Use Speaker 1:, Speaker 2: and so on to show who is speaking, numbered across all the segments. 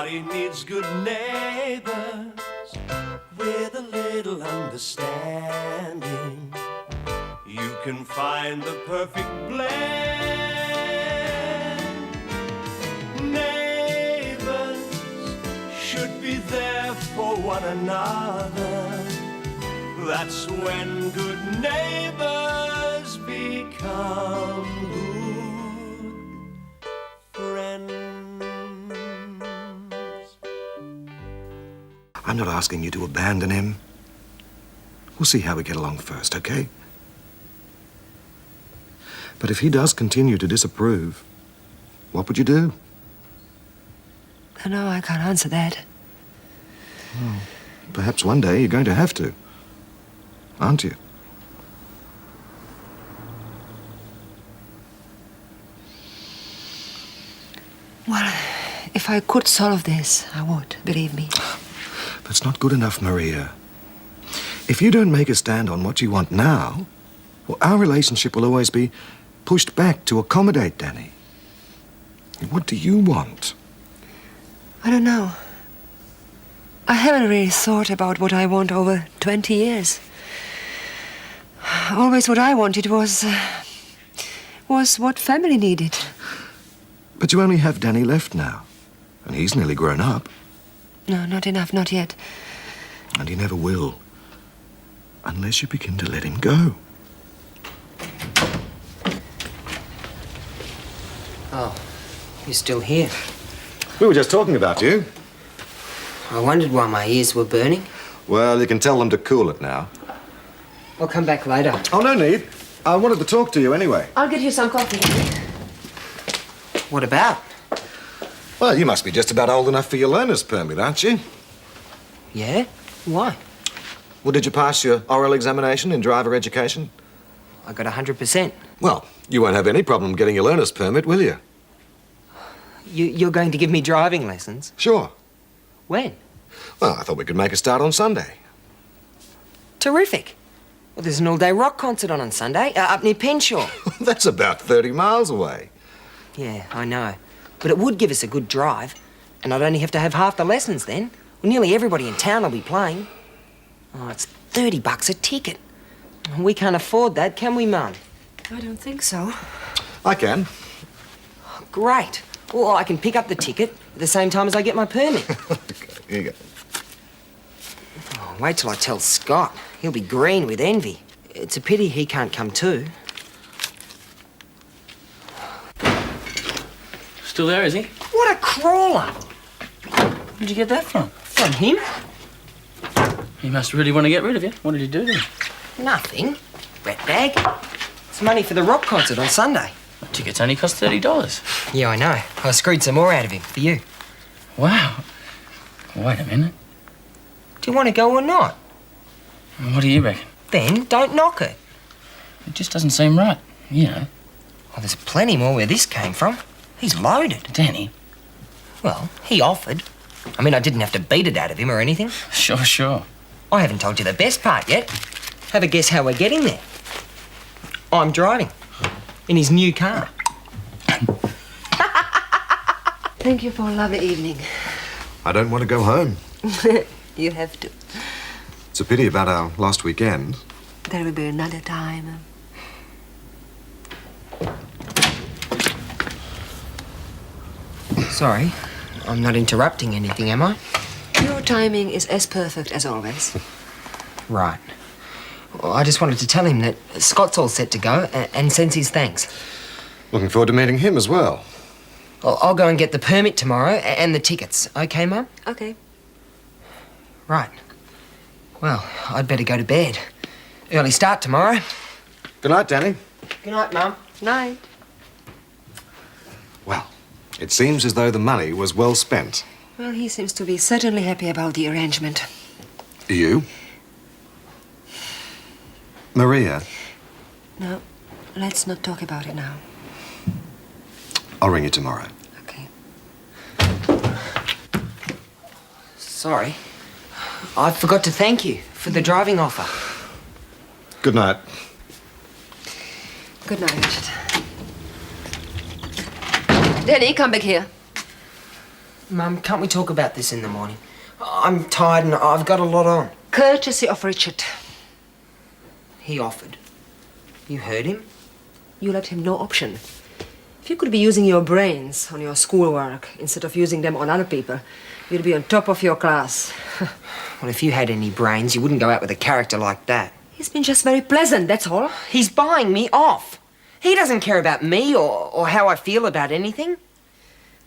Speaker 1: Everybody needs good neighbors with a little understanding. You can find the perfect blend. Neighbors should be there for one another. That's when good neighbors become good friends.
Speaker 2: I'm not asking you to abandon him. We'll see how we get along first, okay? But if he does continue to disapprove, what would you do?
Speaker 3: No, I can't answer that.
Speaker 2: Well, perhaps one day you're going to have to, aren't you?
Speaker 3: Well, if I could solve this, I would, believe me.
Speaker 2: That's not good enough, Maria. If you don't make a stand on what you want now, well, our relationship will always be pushed back to accommodate Danny. What do you want?
Speaker 3: I don't know. I haven't really thought about what I want over 20 years. Always what I wanted was what family needed.
Speaker 2: But you only have Danny left now, and he's nearly grown up.
Speaker 3: No, not enough, not yet.
Speaker 2: And he never will, unless you begin to let him go.
Speaker 4: Oh, you're still here.
Speaker 2: We were just talking about you.
Speaker 4: I wondered why my ears were burning.
Speaker 2: Well, you can tell them to cool it now.
Speaker 4: I'll come back later.
Speaker 2: Oh, no need. I wanted to talk to you anyway.
Speaker 3: I'll get you some coffee.
Speaker 4: What about?
Speaker 2: Well, you must be just about old enough for your learner's permit, aren't you?
Speaker 4: Yeah? Why?
Speaker 2: Well, did you pass your oral examination in driver education?
Speaker 4: I got 100%.
Speaker 2: Well, you won't have any problem getting your learner's permit, will you?
Speaker 4: You're going to give me driving lessons?
Speaker 2: Sure.
Speaker 4: When?
Speaker 2: Well, I thought we could make a start on Sunday.
Speaker 4: Terrific. Well, there's an all-day rock concert on Sunday, up near Penshaw.
Speaker 2: That's about 30 miles away.
Speaker 4: Yeah, I know. But it would give us a good drive, and I'd only have to have half the lessons then. Well, nearly everybody in town will be playing. Oh, it's $30 a ticket. We can't afford that, can we, Mum?
Speaker 3: I don't think so.
Speaker 2: I can.
Speaker 4: Great. Well, I can pick up the ticket at the same time as I get my permit.
Speaker 2: Okay, here you go.
Speaker 4: Oh, wait till I tell Scott. He'll be green with envy. It's a pity he can't come too.
Speaker 5: Still there, is he?
Speaker 4: What a crawler!
Speaker 5: Where'd you get that from?
Speaker 4: From him?
Speaker 5: He must really want to get rid of you. What did he do to you?
Speaker 4: Nothing. Rat bag. It's money for the rock concert on Sunday.
Speaker 5: The tickets only cost $30.
Speaker 4: Yeah, I know. I screwed some more out of him for you.
Speaker 5: Wow. Wait a minute.
Speaker 4: Do you want to go or not?
Speaker 5: What do you reckon?
Speaker 4: Then don't knock it.
Speaker 5: It just doesn't seem right, you know.
Speaker 4: Well, there's plenty more where this came from. He's loaded.
Speaker 5: Danny?
Speaker 4: Well, he offered. I mean, I didn't have to beat it out of him or anything.
Speaker 5: Sure.
Speaker 4: I haven't told you the best part yet. Have a guess how we're getting there. I'm driving. In his new car.
Speaker 3: Thank you for a lovely evening.
Speaker 2: I don't want to go home.
Speaker 3: You have to.
Speaker 2: It's a pity about our last weekend.
Speaker 3: There will be another time.
Speaker 4: Sorry, I'm not interrupting anything, am I?
Speaker 3: Your timing is as perfect as always.
Speaker 4: Right. Well, I just wanted to tell him that Scott's all set to go and sends his thanks.
Speaker 2: Looking forward to meeting him as well.
Speaker 4: Well, I'll go and get the permit tomorrow and the tickets. OK, Mum?
Speaker 3: Okay.
Speaker 4: Right. Well, I'd better go to bed. Early start tomorrow.
Speaker 2: Good night, Danny.
Speaker 4: Good night, Mum.
Speaker 3: Night.
Speaker 2: Well, it seems as though the money was well spent.
Speaker 3: Well, he seems to be certainly happy about the arrangement.
Speaker 2: You? Maria?
Speaker 3: No, let's not talk about it now.
Speaker 2: I'll ring you tomorrow.
Speaker 3: Okay.
Speaker 4: Sorry. I forgot to thank you for the driving offer.
Speaker 2: Good night.
Speaker 3: Good night, Richard. Danny, come back here.
Speaker 4: Mum, can't we talk about this in the morning? I'm tired and I've got a lot on.
Speaker 3: Courtesy of Richard.
Speaker 4: He offered. You heard him?
Speaker 3: You left him no option. If you could be using your brains on your schoolwork instead of using them on other people, you'd be on top of your class.
Speaker 4: Well, if you had any brains, you wouldn't go out with a character like that.
Speaker 3: He's been just very pleasant, that's all.
Speaker 4: He's buying me off. He doesn't care about me or how I feel about anything.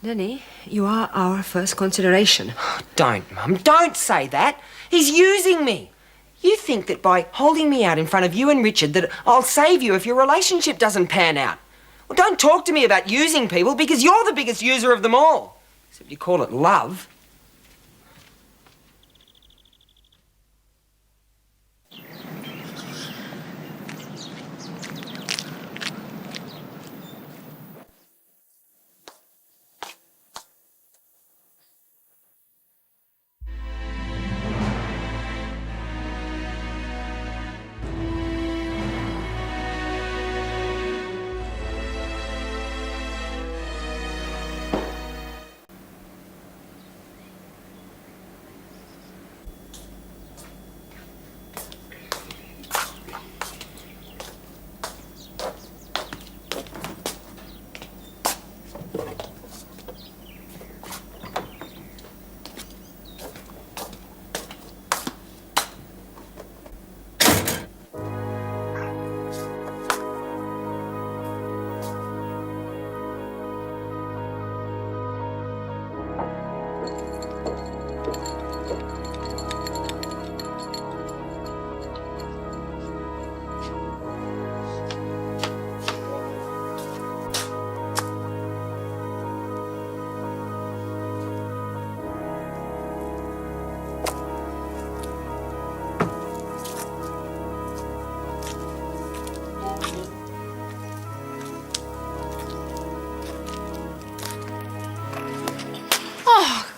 Speaker 3: Danny, you are our first consideration.
Speaker 4: Don't, Mum. Don't say that. He's using me. You think that by holding me out in front of you and Richard that I'll save you if your relationship doesn't pan out. Well, don't talk to me about using people because you're the biggest user of them all. Except you call it love.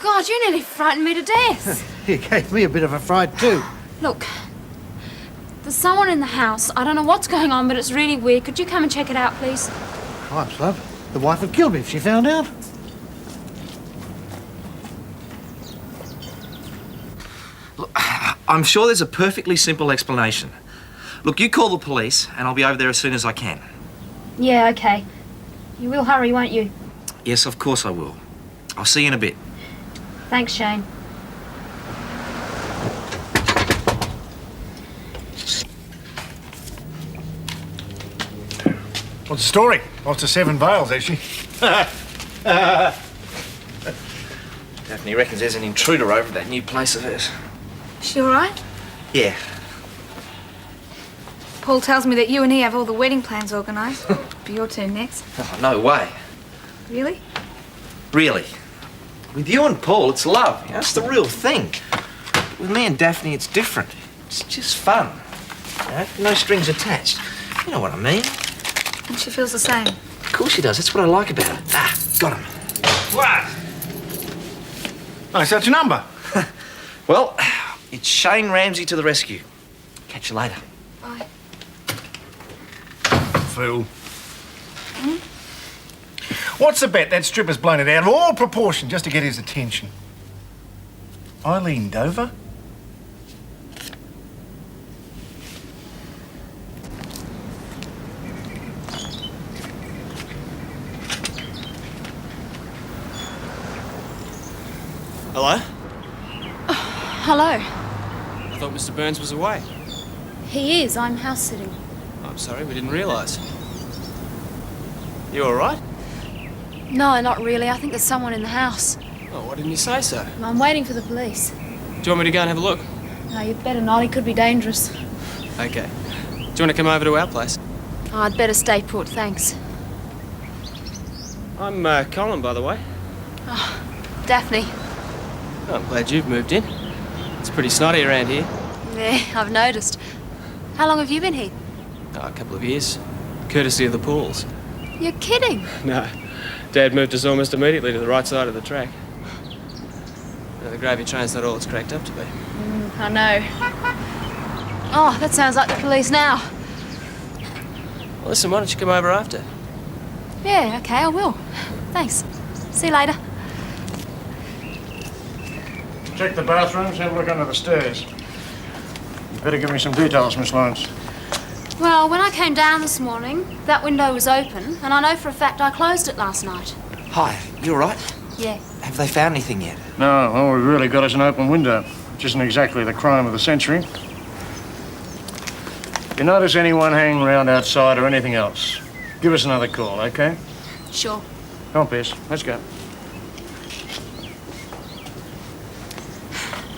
Speaker 6: God, you nearly frightened me to death.
Speaker 7: You gave me a bit of a fright too.
Speaker 6: Look, there's someone in the house. I don't know what's going on, but it's really weird. Could you come and check it out, please?
Speaker 7: Cripes, love. The wife would kill me if she found out.
Speaker 8: Look, I'm sure there's a perfectly simple explanation. Look, you call the police and I'll be over there as soon as I can.
Speaker 6: Yeah, okay. You will hurry, won't you?
Speaker 8: Yes, of course I will. I'll see you in a bit.
Speaker 6: Thanks, Shane.
Speaker 7: What's the story? Off to Seven Vales, is she?
Speaker 8: Daphne reckons there's an intruder over at that new place of hers.
Speaker 6: Is she all right?
Speaker 8: Yeah.
Speaker 6: Paul tells me that you and he have all the wedding plans organised. Be your turn next.
Speaker 8: Oh, no way.
Speaker 6: Really?
Speaker 8: Really. With you and Paul, it's love. You know, it's the real thing. But with me and Daphne, it's different. It's just fun. You know, no strings attached. You know what I mean?
Speaker 6: And she feels the same.
Speaker 8: Of course she does. That's what I like about it. Ah, got him.
Speaker 7: What? Nice, that's your number.
Speaker 8: Well, it's Shane Ramsay to the rescue. Catch you later.
Speaker 6: Bye.
Speaker 7: Fool. What's the bet? That stripper's blown it out of all proportion just to get his attention. Eileen Dover?
Speaker 9: Hello?
Speaker 6: Hello.
Speaker 9: I thought Mr. Burns was away.
Speaker 6: He is. I'm house sitting.
Speaker 9: I'm sorry, we didn't realise. You all right?
Speaker 6: No, not really. I think there's someone in the house.
Speaker 9: Oh, why didn't you say so?
Speaker 6: I'm waiting for the police.
Speaker 9: Do you want me to go and have a look?
Speaker 6: No, you'd better not. He could be dangerous.
Speaker 9: Okay. Do you want to come over to our place?
Speaker 6: Oh, I'd better stay put, thanks.
Speaker 9: I'm Colin, by the way.
Speaker 6: Oh, Daphne.
Speaker 9: Oh, I'm glad you've moved in. It's pretty snotty around here.
Speaker 6: Yeah, I've noticed. How long have you been here?
Speaker 9: Oh, a couple of years. Courtesy of the pools.
Speaker 6: You're kidding.
Speaker 9: No. Dad moved us almost immediately to the right side of the track. The gravy train's not all it's cracked up to be.
Speaker 6: I know. Oh, that sounds like the police now.
Speaker 9: Well, listen, why don't you come over after?
Speaker 6: Yeah, okay, I will. Thanks. See you later.
Speaker 7: Check the bathrooms, have a look under the stairs. You better give me some details, Miss Lawrence.
Speaker 6: Well, when I came down this morning, that window was open, and I know for a fact I closed it last night.
Speaker 8: Hi, you all right?
Speaker 6: Yeah.
Speaker 8: Have they found anything yet?
Speaker 7: No, all we've really got is an open window, which isn't exactly the crime of the century. If you notice anyone hanging around outside or anything else, give us another call, okay?
Speaker 6: Sure.
Speaker 7: Come on, Pierce, let's go.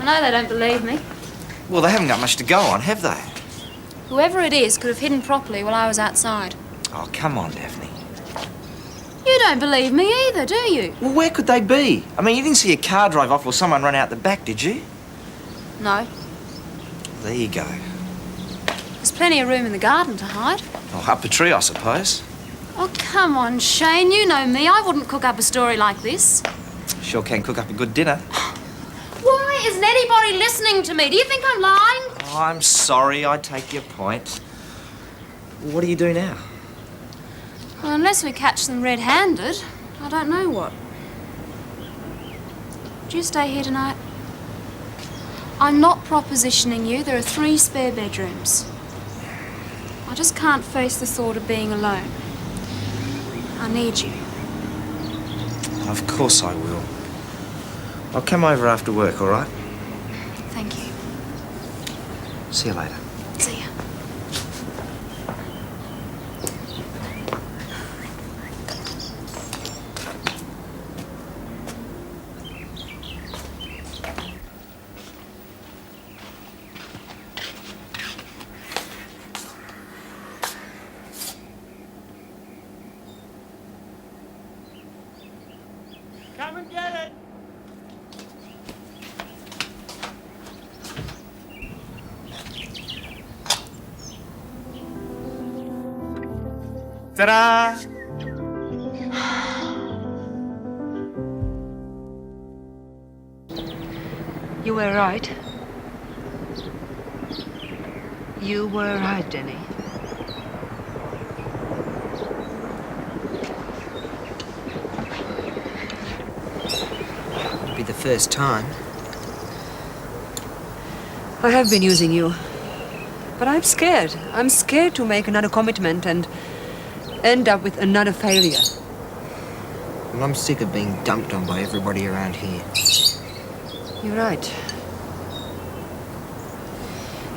Speaker 6: I know they don't believe me.
Speaker 8: Well, they haven't got much to go on, have they?
Speaker 6: Whoever it is could have hidden properly while I was outside.
Speaker 8: Oh, come on, Daphne.
Speaker 6: You don't believe me either, do you?
Speaker 8: Well, where could they be? I mean, you didn't see a car drive off or someone run out the back, did you?
Speaker 6: No.
Speaker 8: There you go.
Speaker 6: There's plenty of room in the garden to hide.
Speaker 8: Oh, up a tree, I suppose.
Speaker 6: Oh, come on, Shane. You know me. I wouldn't cook up a story like this.
Speaker 8: Sure can cook up a good dinner.
Speaker 6: Why isn't anybody listening to me? Do you think I'm lying?
Speaker 8: Oh, I'm sorry, I take your point. Well, what do you do now?
Speaker 6: Well, unless we catch them red-handed, I don't know what. Do you stay here tonight? I'm not propositioning you. There are 3 spare bedrooms. I just can't face the thought of being alone. I need you.
Speaker 8: Of course I will. I'll come over after work, all right?
Speaker 6: Thank you.
Speaker 8: See you later.
Speaker 6: See ya.
Speaker 9: Come and get it! Ta-da!
Speaker 3: You were right. You were right, Denny.
Speaker 4: It'll be the first time.
Speaker 3: I have been using you. But I'm scared. I'm scared to make another commitment and end up with another failure.
Speaker 4: Well, I'm sick of being dumped on by everybody around here.
Speaker 3: You're right.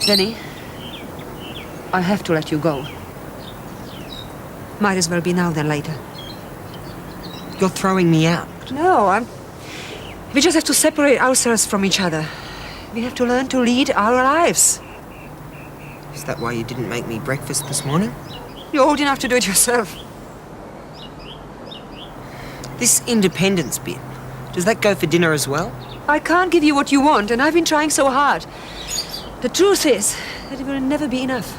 Speaker 3: Denny, I have to let you go. Might as well be now than later.
Speaker 4: You're throwing me out.
Speaker 3: No, we just have to separate ourselves from each other. We have to learn to lead our lives.
Speaker 4: Is that why you didn't make me breakfast this morning?
Speaker 3: You're old enough to do it yourself.
Speaker 4: This independence bit, does that go for dinner as well?
Speaker 3: I can't give you what you want, and I've been trying so hard. The truth is that it will never be enough.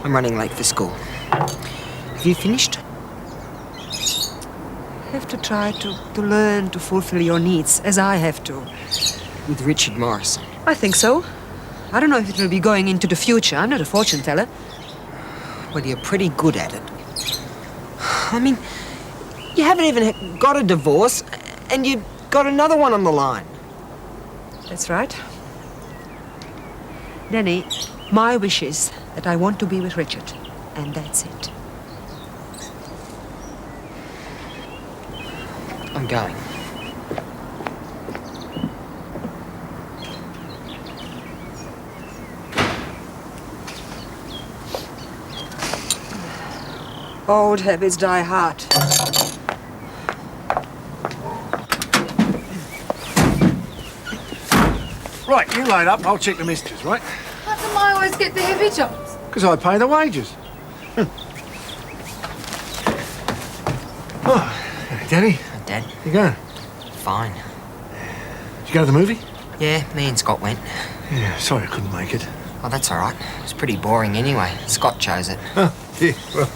Speaker 4: I'm running late for school. Have you finished?
Speaker 3: You have to try to learn to fulfill your needs, as I have to.
Speaker 4: With Richard Morrison.
Speaker 3: I think so. I don't know if it will be going into the future. I'm not a fortune teller.
Speaker 4: Well, you're pretty good at it. I mean, you haven't even got a divorce, and you've got another one on the line.
Speaker 3: That's right. Denny, my wish is that I want to be with Richard, and that's it.
Speaker 4: I'm going.
Speaker 3: Old habits die hard.
Speaker 7: Right, you load up, I'll check the misters, right?
Speaker 10: How come I always get the heavy jobs?
Speaker 7: Because I pay the wages. Oh, Daddy,
Speaker 4: Dad,
Speaker 7: you going?
Speaker 4: fine.
Speaker 7: Did you go to the movie?
Speaker 4: Yeah, me and Scott went.
Speaker 7: Yeah, sorry I couldn't make it.
Speaker 4: Oh, that's all right. It was pretty boring anyway. Scott chose it.
Speaker 7: Oh, yeah, well...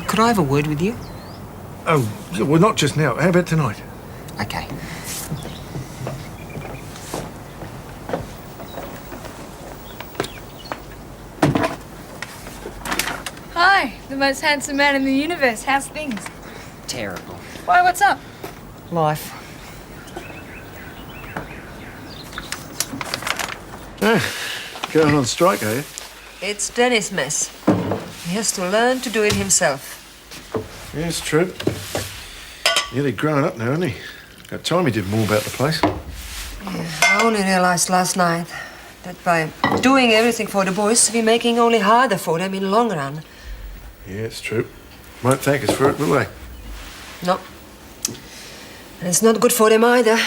Speaker 4: Could I have a word with you?
Speaker 7: Oh, well, not just now. How about tonight?
Speaker 4: Okay.
Speaker 10: Hi, the most handsome man in the universe. How's things?
Speaker 4: Terrible.
Speaker 10: Why, what's up?
Speaker 4: Life.
Speaker 2: Going on strike, are you?
Speaker 3: It's Dennis' mess. He has to learn to do it himself.
Speaker 7: Yeah, it's true. Nearly grown up now, isn't he? Got time he did more about the place.
Speaker 3: Yeah, I only realized last night that by doing everything for the boys, we're making only harder for them in the long run.
Speaker 7: Yeah, it's true. Won't thank us for it, will they?
Speaker 3: No. And it's not good for them either.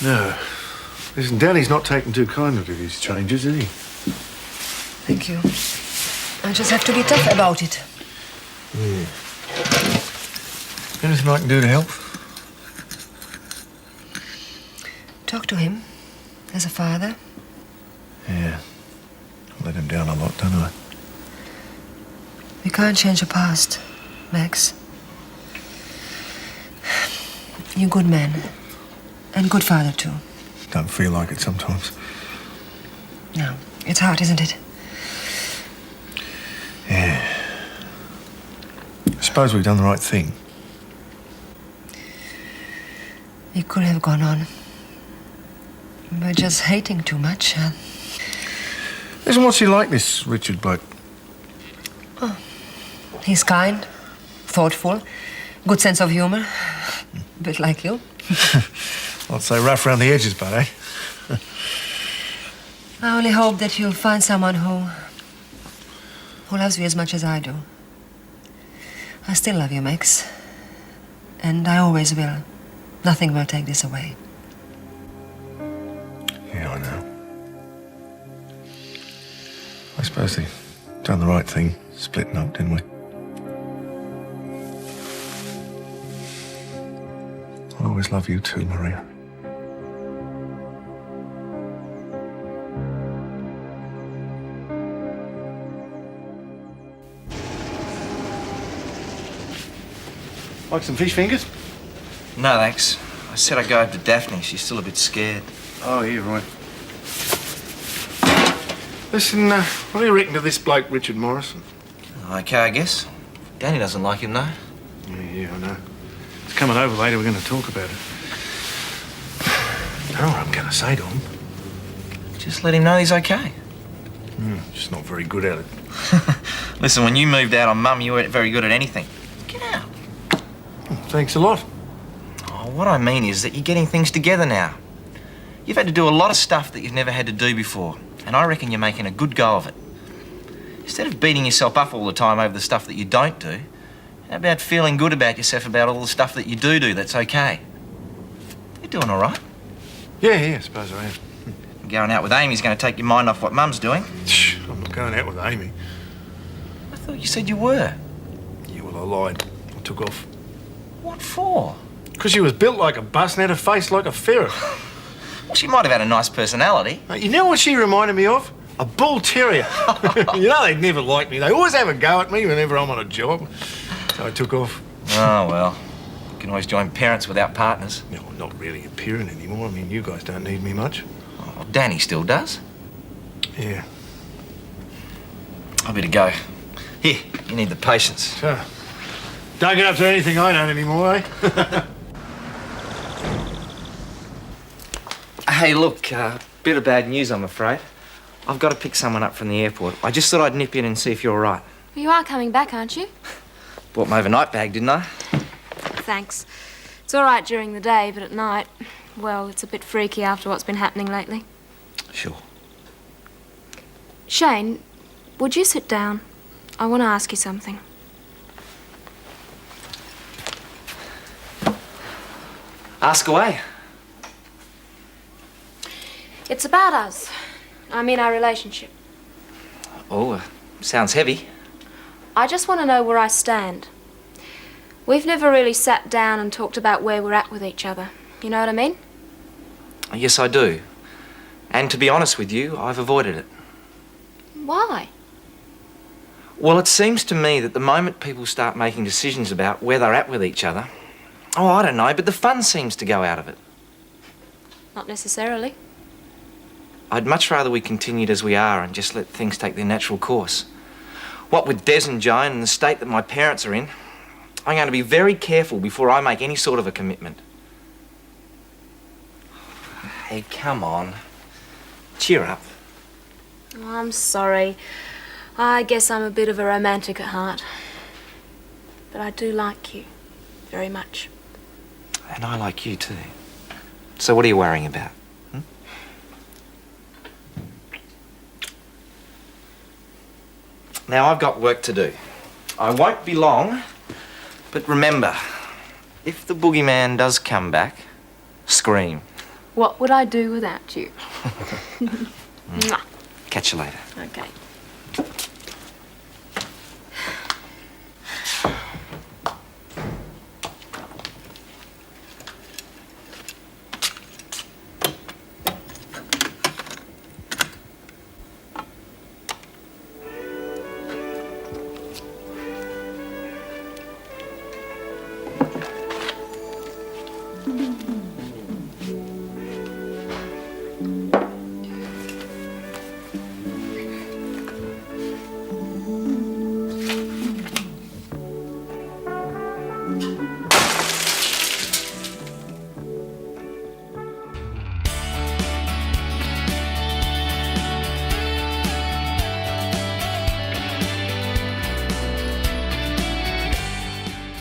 Speaker 7: No. Listen, Danny's not taking too kindly to these changes, is he?
Speaker 3: Thank you. I just have to be tough about it.
Speaker 7: Yeah. Anything I can do to help?
Speaker 3: Talk to him as a father.
Speaker 7: Yeah. I let him down a lot, don't I?
Speaker 3: We can't change the past, Max. You're a good man. And good father, too.
Speaker 7: Don't feel like it sometimes.
Speaker 3: No. It's hard, isn't it?
Speaker 7: Yeah. I suppose we've done the right thing.
Speaker 3: We could have gone on. We're just hating too much.
Speaker 7: Listen, what's he like, this Richard bloke?
Speaker 3: Oh. He's kind, thoughtful, good sense of humour. A bit like you.
Speaker 7: I'd say rough around the edges, but eh?
Speaker 3: I only hope that you'll find someone who loves you as much as I do. I still love you, Max. And I always will. Nothing will take this away.
Speaker 7: Yeah, I know. I suppose they've done the right thing, splitting up, didn't we? I'll always love you too, Maria. Like some fish fingers?
Speaker 8: No, thanks. I said I'd go over to Daphne. She's still a bit scared.
Speaker 7: Oh, yeah, right. Listen, what do you reckon to this bloke, Richard Morrison?
Speaker 8: Okay, I guess. Danny doesn't like him, though.
Speaker 7: Yeah, I know. He's coming over later. We're going to talk about it. I know what I'm going to say to him.
Speaker 8: Just let him know he's okay.
Speaker 7: Just not very good at it.
Speaker 8: Listen, when you moved out on Mum, you weren't very good at anything. Get out.
Speaker 7: Thanks a lot.
Speaker 8: Oh, what I mean is that you're getting things together now. You've had to do a lot of stuff that you've never had to do before, and I reckon you're making a good go of it. Instead of beating yourself up all the time over the stuff that you don't do, how about feeling good about yourself about all the stuff that you do that's okay? You're doing all right.
Speaker 7: Yeah, I suppose I am.
Speaker 8: Going out with Amy's going to take your mind off what Mum's doing.
Speaker 7: Shh, I'm not going out with Amy.
Speaker 8: I thought you said you were.
Speaker 7: Yeah, well, I lied. I took off.
Speaker 8: What for?
Speaker 7: Because she was built like a bus and had a face like a ferret.
Speaker 8: Well, she might have had a nice personality.
Speaker 7: You know what she reminded me of? A bull terrier. You know, they'd never like me. They always have a go at me whenever I'm on a job. So I took off.
Speaker 8: Oh, well. You can always join parents without partners.
Speaker 7: No, I'm not really a parent anymore. I mean, you guys don't need me much.
Speaker 8: Oh, Danny still does.
Speaker 7: Yeah.
Speaker 8: I better go. Here, you need the patience.
Speaker 7: So, don't get up to anything I don't anymore, eh?
Speaker 8: Hey, look, bit of bad news, I'm afraid. I've got to pick someone up from the airport. I just thought I'd nip in and see if you're all right.
Speaker 6: You are coming back, aren't you?
Speaker 8: Bought my overnight bag, didn't I?
Speaker 6: Thanks. It's all right during the day, but at night, well, it's a bit freaky after what's been happening lately.
Speaker 8: Sure.
Speaker 6: Shane, would you sit down? I want to ask you something.
Speaker 8: Ask away.
Speaker 6: It's about us. I mean, our relationship.
Speaker 8: Oh, sounds heavy.
Speaker 6: I just want to know where I stand. We've never really sat down and talked about where we're at with each other. You know what I mean?
Speaker 8: Yes, I do. And to be honest with you, I've avoided it.
Speaker 6: Why?
Speaker 8: Well, it seems to me that the moment people start making decisions about where they're at with each other, oh, I don't know, but the fun seems to go out of it.
Speaker 6: Not necessarily.
Speaker 8: I'd much rather we continued as we are and just let things take their natural course. What with Des and Joan and the state that my parents are in, I'm going to be very careful before I make any sort of a commitment. Hey, come on. Cheer up.
Speaker 6: Oh, I'm sorry. I guess I'm a bit of a romantic at heart. But I do like you. Very much.
Speaker 8: And I like you too. So what are you worrying about? Now I've got work to do. I won't be long, but remember, if the boogeyman does come back, scream.
Speaker 6: What would I do without you?
Speaker 8: Catch you later.
Speaker 6: Okay.